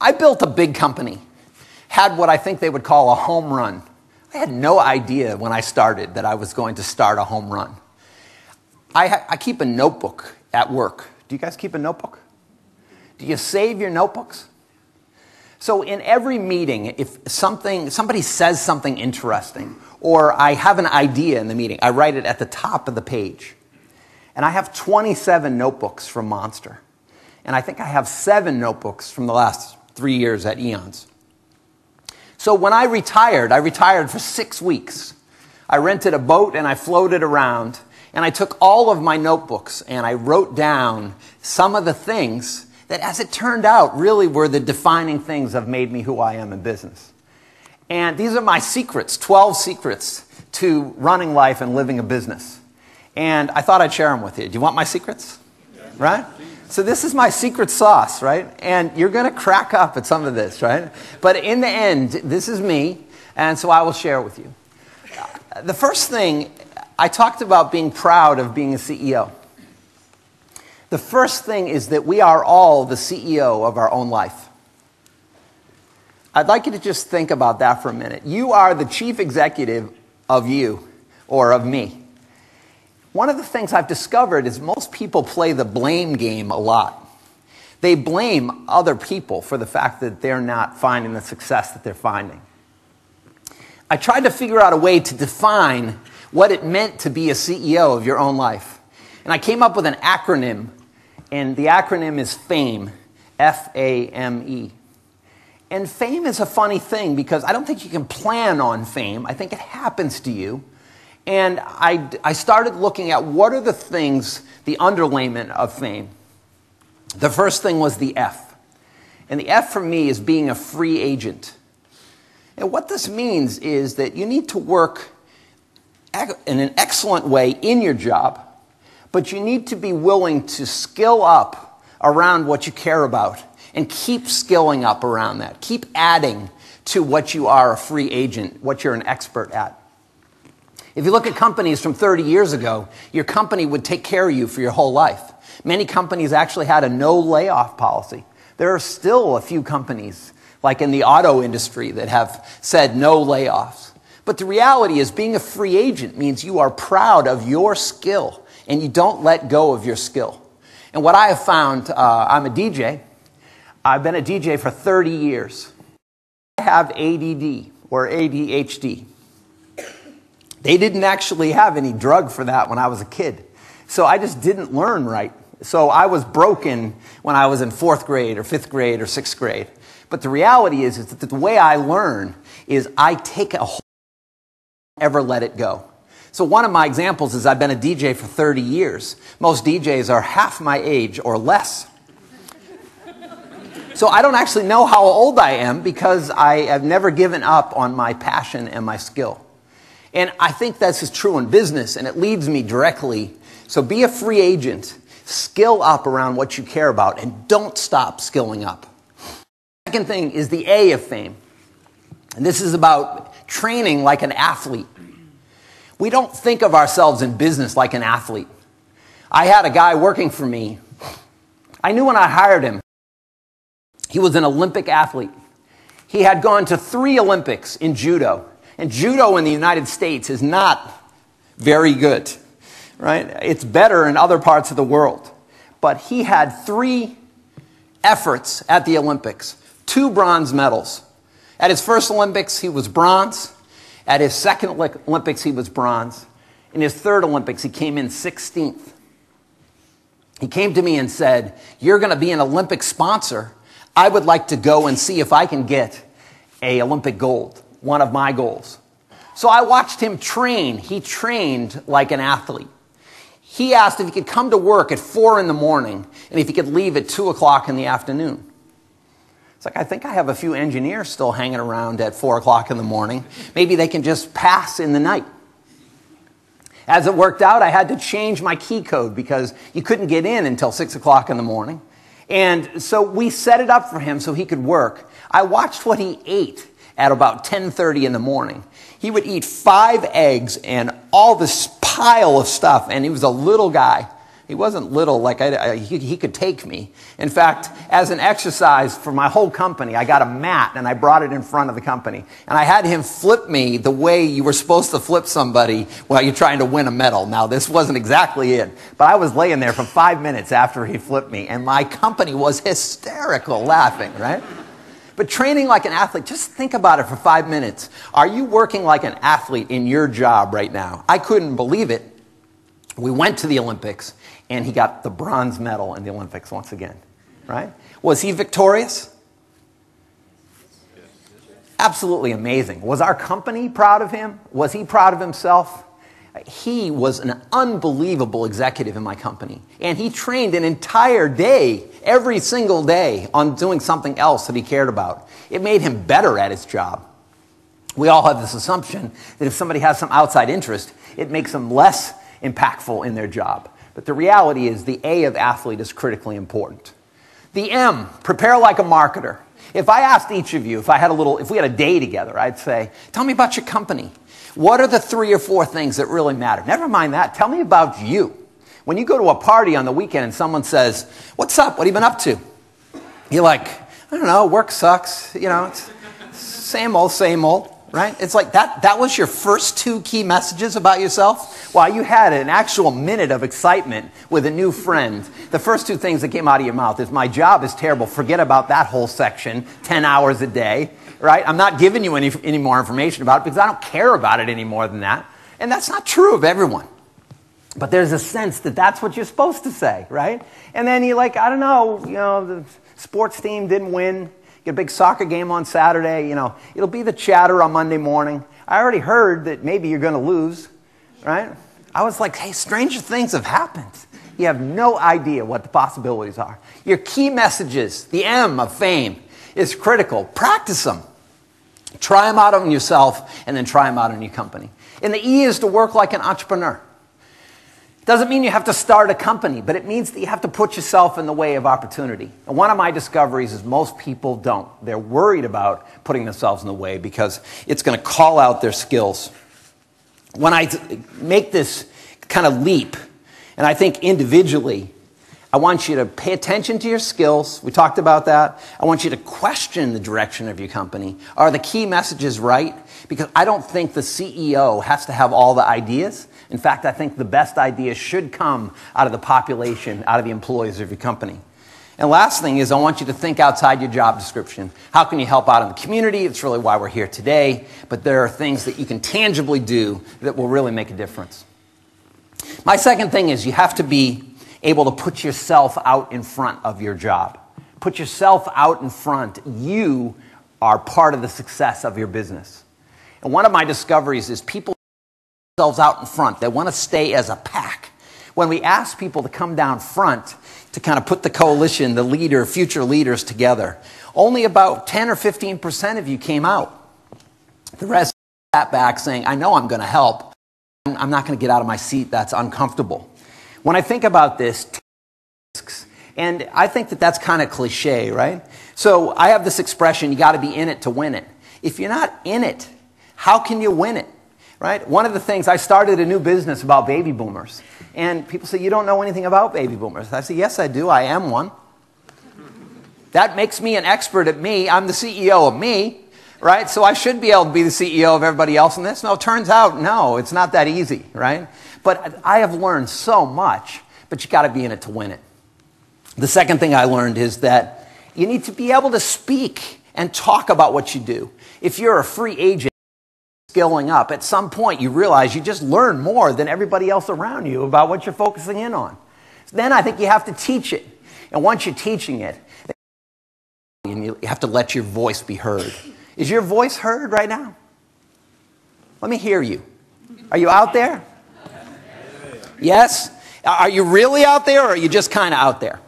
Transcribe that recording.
I built a big company, had what I think they would call a home run. I had no idea when I started that I was going to start a home run. I keep a notebook at work. Do you guys keep a notebook? Do you save your notebooks? So in every meeting, if somebody says something interesting, or I have an idea in the meeting, I write it at the top of the page. And I have 27 notebooks from Monster. And I think I have 7 notebooks from the last 3 years at Eons. So when I retired for 6 weeks. I rented a boat and I floated around. And I took all of my notebooks and I wrote down some of the things that, as it turned out, really were the defining things that have made me who I am in business. And these are my secrets, 12 secrets to running life and living a business. And I thought I'd share them with you. Do you want my secrets? Yeah. Right? So this is my secret sauce, right? And you're going to crack up at some of this, right? But in the end, this is me, and so I will share with you. The first thing, I talked about being proud of being a CEO. The first thing is that we are all the CEO of our own life. I'd like you to just think about that for a minute. You are the chief executive of you, or of me. One of the things I've discovered is most people play the blame game a lot. They blame other people for the fact that they're not finding the success that they're finding. I tried to figure out a way to define what it meant to be a CEO of your own life. And I came up with an acronym, and the acronym is FAME, F-A-M-E. And fame is a funny thing because I don't think you can plan on fame. I think it happens to you. And I started looking at what are the things, the underlayment of fame. The first thing was the F. And the F for me is being a free agent. And what this means is that you need to work in an excellent way in your job, but you need to be willing to skill up around what you care about and keep skilling up around that. Keep adding to what you are a free agent, what you're an expert at. If you look at companies from 30 years ago, your company would take care of you for your whole life. Many companies actually had a no layoff policy. There are still a few companies, like in the auto industry, that have said no layoffs. But the reality is being a free agent means you are proud of your skill and you don't let go of your skill. And what I have found, I'm a DJ. I've been a DJ for 30 years. I have ADD or ADHD. They didn't actually have any drug for that when I was a kid. So I just didn't learn right. So I was broken when I was in 4th grade or 5th grade or 6th grade. But the reality is that the way I learn is I take a whole ever let it go. So one of my examples is I've been a DJ for 30 years. Most DJs are half my age or less. So I don't actually know how old I am because I have never given up on my passion and my skill. And I think this is true in business, and it leads me directly. So be a free agent, skill up around what you care about, and don't stop skilling up. Second thing is the A of fame. And this is about training like an athlete. We don't think of ourselves in business like an athlete. I had a guy working for me. I knew when I hired him, he was an Olympic athlete. He had gone to 3 Olympics in judo. And judo in the United States is not very good, right? It's better in other parts of the world. But he had 3 efforts at the Olympics, 2 bronze medals. At his first Olympics, he was bronze. At his second Olympics, he was bronze. In his third Olympics, he came in 16th. He came to me and said, "You're going to be an Olympic sponsor. I would like to go and see if I can get an Olympic gold, one of my goals." So I watched him train. He trained like an athlete. He asked if he could come to work at 4 in the morning and if he could leave at 2 o'clock in the afternoon. It's like, I think I have a few engineers still hanging around at 4 o'clock in the morning. Maybe they can just pass in the night. As it worked out, I had to change my key code because you couldn't get in until 6 o'clock in the morning. And so we set it up for him so he could work. I watched what he ate at about 10:30 in the morning. He would eat 5 eggs and all this pile of stuff, and he was a little guy, He wasn't little, like he could take me. In fact, as an exercise for my whole company, I got a mat and I brought it in front of the company. And I had him flip me the way you were supposed to flip somebody while you're trying to win a medal. Now, this wasn't exactly it, but I was laying there for 5 minutes after he flipped me, and my company was hysterical laughing, right? But training like an athlete, just think about it for 5 minutes. Are you working like an athlete in your job right now? I couldn't believe it. We went to the Olympics, and he got the bronze medal in the Olympics once again, right? Was he victorious? Absolutely amazing. Was our company proud of him? Was he proud of himself? He was an unbelievable executive in my company, and he trained an entire day, every single day, on doing something else that he cared about. It made him better at his job. We all have this assumption that if somebody has some outside interest, it makes them less impactful in their job. But the reality is the A of athlete is critically important. The M, prepare like a marketer. If I asked each of you, if we had a day together, I'd say, tell me about your company. What are the 3 or 4 things that really matter? Never mind that. Tell me about you. When you go to a party on the weekend and someone says, what's up? What have you been up to? You're like, I don't know, work sucks. It's same old, right? It's like that was your first 2 key messages about yourself? While you had an actual minute of excitement with a new friend, the first 2 things that came out of your mouth is, my job is terrible. Forget about that whole section, 10 hours a day, right? I'm not giving you any more information about it because I don't care about it any more than that. And that's not true of everyone. But there's a sense that that's what you're supposed to say, right? And then you're like, I don't know, the sports team didn't win. Get a big soccer game on Saturday, it'll be the chatter on Monday morning. I already heard that maybe you're going to lose, right? I was like, hey, stranger things have happened. You have no idea what the possibilities are. Your key messages, the M of fame, is critical. Practice them. Try them out on yourself, and then try them out on your company. And the E is to work like an entrepreneur. Doesn't mean you have to start a company, but it means that you have to put yourself in the way of opportunity. And one of my discoveries is most people don't. They're worried about putting themselves in the way because it's going to call out their skills. When I make this kind of leap, and I think individually, I want you to pay attention to your skills. We talked about that. I want you to question the direction of your company. Are the key messages right? Because I don't think the CEO has to have all the ideas. In fact, I think the best ideas should come out of the population, out of the employees of your company. And last thing is I want you to think outside your job description. How can you help out in the community? It's really why we're here today. But there are things that you can tangibly do that will really make a difference. My second thing is you have to be able to put yourself out in front of your job. Put yourself out in front. You are part of the success of your business. And one of my discoveries is people themselves out in front. They want to stay as a pack. When we ask people to come down front to kind of put the coalition, the leader, future leaders together, only about 10 or 15% of you came out. The rest sat back saying, I know I'm going to help. I'm not going to get out of my seat. That's uncomfortable. When I think about this, and I think that that's kind of cliche, right? So I have this expression, you got to be in it to win it. If you're not in it, how can you win it? Right? One of the things, I started a new business about baby boomers. And people say, you don't know anything about baby boomers. I say, yes, I do. I am one. That makes me an expert at me. I'm the CEO of me, right? So I should be able to be the CEO of everybody else in this. No, it turns out, no, it's not that easy, right? But I have learned so much, but you got to be in it to win it. The second thing I learned is that you need to be able to speak and talk about what you do. If you're a free agent, skilling up, at some point you realize you just learn more than everybody else around you about what you're focusing in on. So then I think you have to teach it. And once you're teaching it, you have to let your voice be heard. Is your voice heard right now? Let me hear you. Are you out there? Yes? Are you really out there, or are you just kind of out there?